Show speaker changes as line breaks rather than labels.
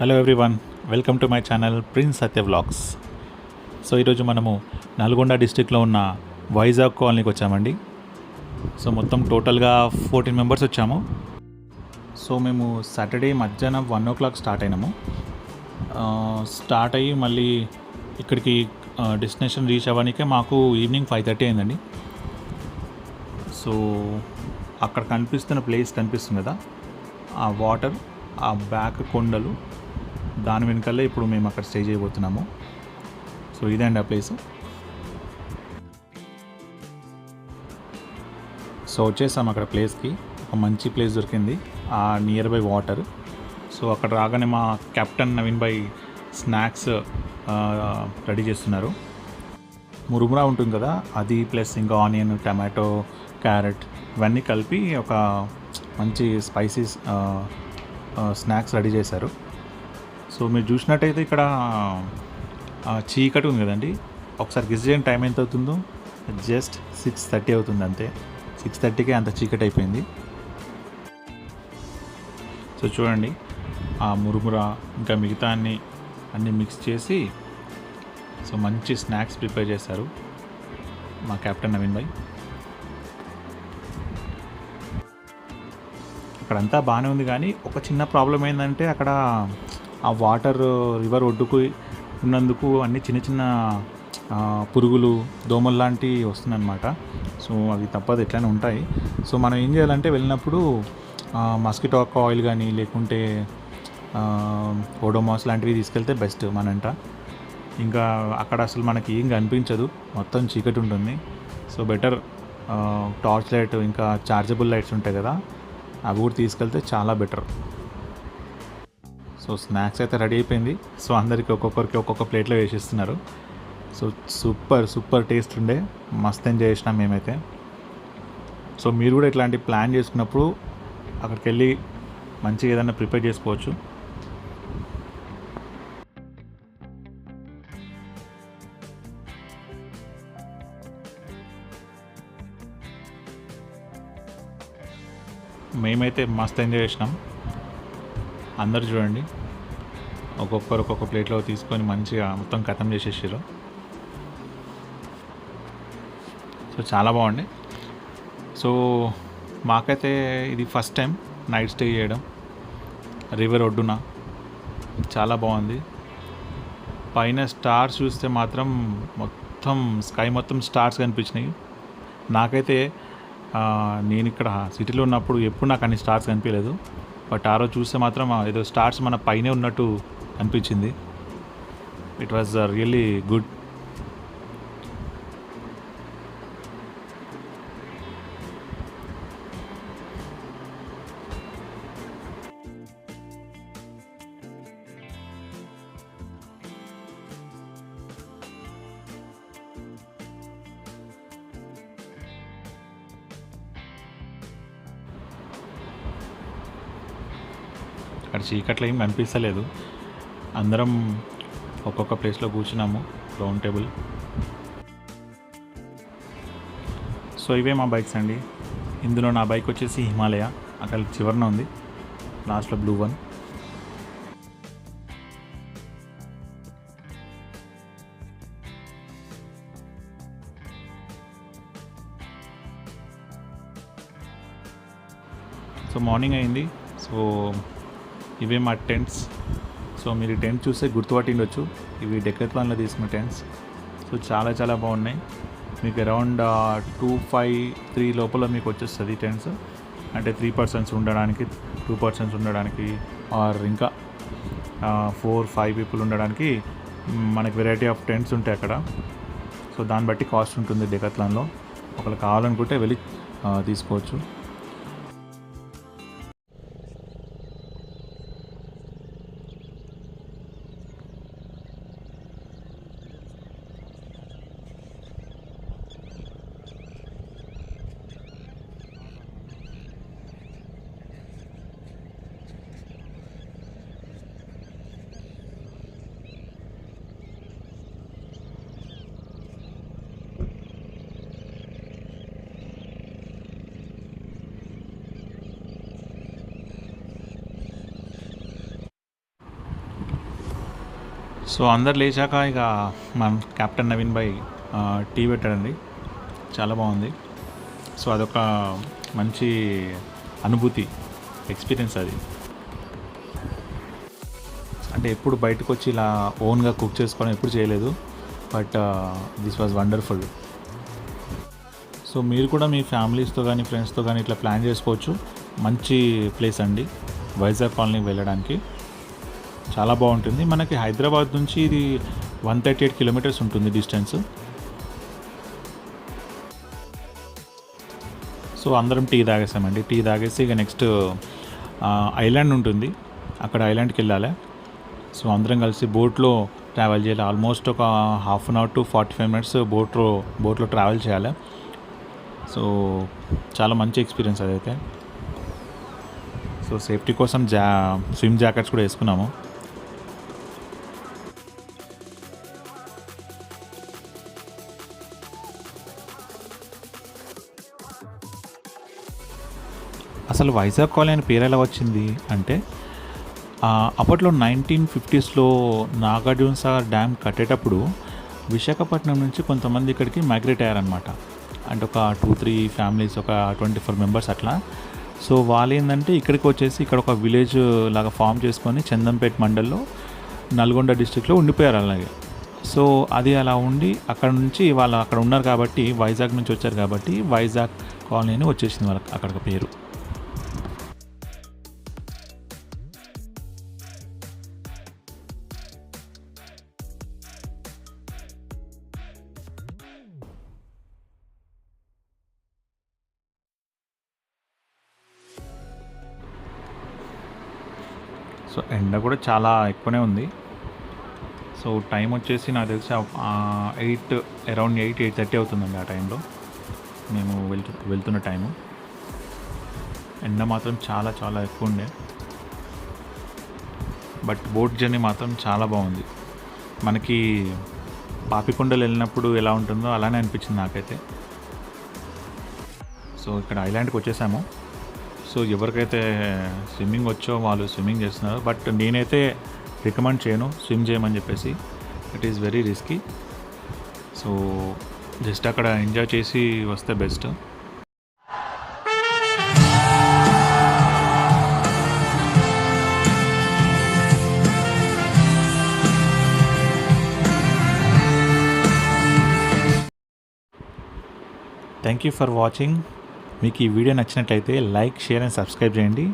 Hello everyone, welcome to my channel prince Satya vlogs. So ఈరోజు మనము నల్గొండ డిస్టిక్లో ఉన్న వైజాగ్ కాలనీకి వచ్చామండి. సో మొత్తం టోటల్గా 14 మెంబర్స్ వచ్చాము. సో మేము సాటర్డే మధ్యాహ్నం 1 o'clock స్టార్ట్ అయినాము. స్టార్ట్ అయ్యి మళ్ళీ ఇక్కడికి డెస్టినేషన్ రీచ్ అవ్వడానికే మాకు ఈవినింగ్ 5:30 అయిందండి. సో అక్కడ కనిపిస్తున్న ప్లేస్ కనిపిస్తుంది కదా, ఆ వాటర్, ఆ బ్యాక్ కొండలు, దాని వెనకాలే ఇప్పుడు మేము అక్కడ స్టే చేయబోతున్నాము. సో ఇదే అండి ఆ ప్లేస్. సో వచ్చేసాము అక్కడ ప్లేస్కి. ఒక మంచి ప్లేస్ దొరికింది, ఆ నియర్ బై వాటర్. సో అక్కడ రాగానే మా కెప్టెన్ నవీన్ భాయ్ స్నాక్స్ రెడీ చేస్తున్నారు. మురుమురా ఉంటుంది కదా, అది ప్లస్ ఇంకా ఆనియన్, టమాటో, క్యారెట్ ఇవన్నీ కలిపి ఒక మంచి స్పైసీ స్నాక్స్ రెడీ చేశారు. సో మీరు చూసినట్టయితే ఇక్కడ చీకటి ఉంది కదండి, ఒకసారి గెస్ చేయండి టైం ఎంత అవుతుందో. జస్ట్ 6:30 అవుతుంది అంతే. 6:30కే అంత చీకటి అయిపోయింది. సో చూడండి, ఆ మురుమురా ఇంకా మిగతా అన్నీ మిక్స్ చేసి సో మంచి స్నాక్స్ ప్రిపేర్ చేశారు మా కెప్టెన్ నవీన్ భాయ్. అక్కడంతా బాగానే ఉంది, కానీ ఒక చిన్న ప్రాబ్లం ఏంటంటే అక్కడ ఆ వాటర్ రివర్ ఒడ్డుకు ఉన్నందుకు అన్ని చిన్న చిన్న పురుగులు, దోమలు లాంటివి వస్తుందన్నమాట. సో అవి తప్పదు, ఎట్లనే ఉంటాయి. సో మనం ఏం చేయాలంటే వెళ్ళినప్పుడు మస్కిటో ఆయిల్ కానీ లేకుంటే ఓడోమాస్ లాంటివి తీసుకెళ్తే బెస్ట్ మనంట. ఇంకా అక్కడ అసలు మనకి ఏం కనిపించదు, మొత్తం చీకటి ఉంటుంది. సో బెటర్ టార్చ్ లైట్ ఇంకా చార్జబుల్ లైట్స్ ఉంటాయి కదా, అవి కూడా తీసుకెళ్తే చాలా బెటర్. సో స్నాక్స్ అయితే రెడీ అయిపోయింది. సో అందరికీ ఒక్కొక్కరికి ఒక్కొక్క ప్లేట్లో వేసిస్తున్నారు. సో సూపర్ టేస్ట్ ఉండే, మస్త్ ఎంజాయ్ చేసినాం మేమైతే. సో మీరు కూడా ఇట్లాంటి ప్లాన్ చేసుకున్నప్పుడు అక్కడికి వెళ్ళి మంచిగా ఏదైనా ప్రిపేర్ చేసుకోవచ్చు. మేమైతే మస్త్ ఎంజాయ్ చేసినాం. అందరు చూడండి, ఒక్కొక్కరు ఒక్కొక్క ప్లేట్లో తీసుకొని మంచిగా మొత్తం ఖతం చేసేసారు. సో చాలా బాగుంది. సో మాకైతే ఇది ఫస్ట్ టైం నైట్ స్టే చేయడం రివర్ ఒడ్డున. చాలా బాగుంది. పైన స్టార్స్ చూస్తే మాత్రం మొత్తం స్కై మొత్తం స్టార్స్ కనిపించినాయి. నాకైతే నేను ఇక్కడ సిటీలో ఉన్నప్పుడు ఎప్పుడు నాకు అన్ని స్టార్స్ కనిపించలేదు, బట్ ఆ రోజు చూస్తే మాత్రం ఏదో స్టార్స్ మన పైనే ఉన్నట్టు అనిపించింది. It was really good. అక్కడ చీకట్లో ఏం కనిపిస్తలేదు. అందరం ఒక్కొక్క ప్లేస్లో కూర్చున్నాము, రౌండ్ టేబుల్. సో ఇవే మా బైక్స్ అండి. ఇందులో నా బైక్ వచ్చేసి హిమాలయ, అక్కడ చివరన ఉంది, లాస్ట్లో బ్లూ వన్. సో మార్నింగ్ అయింది. సో ఇవే మా టెంట్స్. సో మీరు ఈ టెంట్ చూస్తే గుర్తుపట్టిండొచ్చు, ఇవి డెకాథ్లాన్లో తీసుకున్న టెంట్స్. సో చాలా బాగున్నాయి. మీకు అరౌండ్ 253 లోపల మీకు వచ్చేస్తుంది టెంట్స్. అంటే 3 persons ఉండడానికి, 2 persons ఉండడానికి, ఆర్ ఇంకా 4-5 people ఉండడానికి మనకి వెరైటీ ఆఫ్ టెంట్స్ ఉంటాయి అక్కడ. సో దాన్ని బట్టి కాస్ట్ ఉంటుంది డెకాథ్లాన్లో. ఒకళ్ళు కావాలనుకుంటే వెళ్ళి తీసుకోవచ్చు. సో అందరు లేచాక ఇక మన కెప్టెన్ నవీన్ భాయ్ టీ పెట్టాడండి, చాలా బాగుంది. సో అదొక మంచి అనుభూతి, ఎక్స్పీరియన్స్ అది. అంటే ఎప్పుడు బయటకు వచ్చి ఇలా ఓన్గా కుక్ చేసుకోవడం ఎప్పుడు చేయలేదు, but this was wonderful. So మీరు కూడా మీ ఫ్యామిలీస్తో కానీ ఫ్రెండ్స్తో కానీ ఇట్లా ప్లాన్ చేసుకోవచ్చు. మంచి ప్లేస్ అండి వైజాగ్ కాలనీకి వెళ్ళడానికి, చాలా బాగుంటుంది. మనకి హైదరాబాద్ నుంచి ఇది 138 కిలోమీటర్స్ ఉంటుంది డిస్టెన్స్. సో అందరం టీ తాగేసామండి. టీ తాగేసి ఇక నెక్స్ట్ ఐలాండ్ ఉంటుంది, అక్కడ ఐలాండ్కి వెళ్ళాలి. సో అందరం కలిసి బోట్లో ట్రావెల్ చేయాలి. ఆల్మోస్ట్ ఒక half an hour to 45 minutes బోట్లో ట్రావెల్ చేయాలి. సో చాలా మంచి ఎక్స్పీరియన్స్ అదైతే. సో సేఫ్టీ కోసం స్విమ్ జాకెట్స్ కూడా వేసుకున్నాము. అసలు వైజాగ్ కాలనీ అని పేరు ఎలా వచ్చింది అంటే, అప్పట్లో 1950స్లో నాగార్జున సాగర్ డ్యామ్ కట్టేటప్పుడు విశాఖపట్నం నుంచి కొంతమంది ఇక్కడికి మైగ్రేట్ అయ్యారనమాట. అంటే ఒక 2-3 ఫ్యామిలీస్, ఒక 24 మెంబర్స్ అట్లా. సో వాళ్ళు ఏంటంటే ఇక్కడికి వచ్చేసి ఇక్కడ ఒక విలేజ్ లాగా ఫామ్ చేసుకొని చందంపేట మండల్లో నల్గొండ డిస్ట్రిక్ట్లో ఉండిపోయారు అలాగే. సో అది అలా ఉండి అక్కడ నుంచి వాళ్ళు అక్కడ ఉన్నారు కాబట్టి, వైజాగ్ నుంచి వచ్చారు కాబట్టి వైజాగ్ కాలనీ అని వచ్చేసింది వాళ్ళకి అక్కడ పేరు. సో ఎండ కూడా చాలా ఎక్కువనే ఉంది. సో టైం వచ్చేసి నాకు తెలిసి 8:30 అవుతుందండి ఆ టైంలో మేము వెళ్తున్న టైము. ఎండ మాత్రం చాలా చాలా ఎక్కువ ఉండే, బట్ బోట్ జర్నీ మాత్రం చాలా బాగుంది. మనకి పాపికొండలు వెళ్ళినప్పుడు ఎలా ఉంటుందో అలానే అనిపించింది నాకైతే. సో ఇక్కడ ఐలాండ్కి వచ్చేసాము. సో ఎవరికైతే స్విమ్మింగ్ వచ్చో వాళ్ళు స్విమ్మింగ్ చేస్తున్నారు, బట్ నేనైతే రికమెండ్ చేయను స్విమ్ చేయమని చెప్పేసి. It is very risky. So just అక్కడ ఎంజాయ్ చేసి వస్తే best. Thank you for watching. మీకు ఈ వీడియో నచ్చినట్లయితే లైక్, షేర్ అండ్ సబ్స్క్రైబ్ చేయండి.